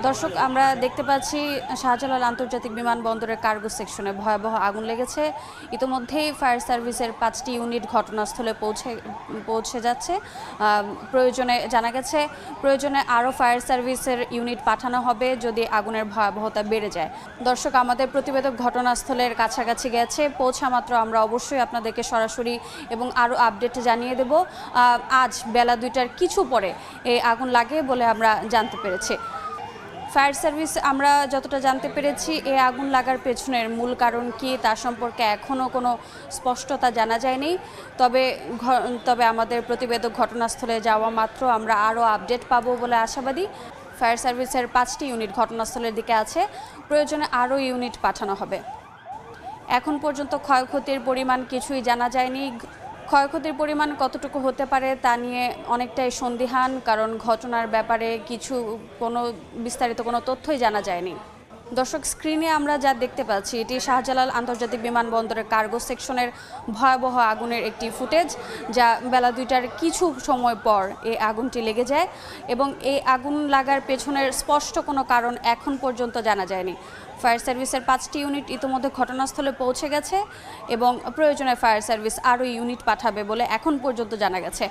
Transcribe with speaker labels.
Speaker 1: দর্শক, আমরা দেখতে পাচ্ছি শাহজালাল আন্তর্জাতিক বিমানবন্দরের কার্গো সেকশনে ভয়াবহ আগুন লেগেছে। ইতোমধ্যেই ফায়ার সার্ভিসের 5টি ইউনিট ঘটনাস্থলে পৌঁছে যাচ্ছে। প্রয়োজনে জানা গেছে প্রয়োজনে আরও ফায়ার সার্ভিসের ইউনিট পাঠানো হবে যদি আগুনের ভয়াবহতা বেড়ে যায়। দর্শক, আমাদের প্রতিবেদক ঘটনাস্থলের কাছাকাছি গেছে, পৌঁছা মাত্র আমরা অবশ্যই আপনাদেরকে সরাসরি এবং আরও আপডেট জানিয়ে দেব। আজ বেলা 2টার কিছু পরে এই আগুন লাগে বলে আমরা জানতে পেরেছি। ফায়ার সার্ভিস আমরা যতটা জানতে পেরেছি, এই আগুন লাগার পেছনের মূল কারণ কি তা সম্পর্কে এখনও কোনো স্পষ্টতা জানা যায়নি। তবে আমাদের প্রতিবেদক ঘটনাস্থলে যাওয়া মাত্র আমরা আরও আপডেট পাবো বলে আশাবাদী। ফায়ার সার্ভিসের 5টি ইউনিট ঘটনাস্থলের দিকে আছে, প্রয়োজনে আরও ইউনিট পাঠানো হবে। এখন পর্যন্ত ক্ষয়ক্ষতির পরিমাণ কিছুই জানা যায়নি। ক্ষয়ক্ষতির পরিমাণ কতটুকু হতে পারে তা নিয়ে অনেকটাই সন্দিহান, কারণ ঘটনার ব্যাপারে কোনো বিস্তারিত কোনো তথ্যই জানা যায়নি। দর্শক, স্ক্রিনে আমরা যা দেখতে পাচ্ছি এটি শাহজালাল আন্তর্জাতিক বিমানবন্দরের কার্গো সেকশনের ভয়াবহ আগুনের একটি ফুটেজ, যা বেলা 2টার কিছু সময় পর এই আগুনটি লেগে যায় এবং এই আগুন লাগার পেছনের স্পষ্ট কোনো কারণ এখন পর্যন্ত জানা যায়নি। ফায়ার সার্ভিসের 5টি ইউনিট ইতিমধ্যে ঘটনাস্থলে পৌঁছে গেছে এবং প্রয়োজনে ফায়ার সার্ভিস আরও ইউনিট পাঠাবে বলে এখন পর্যন্ত জানা গেছে।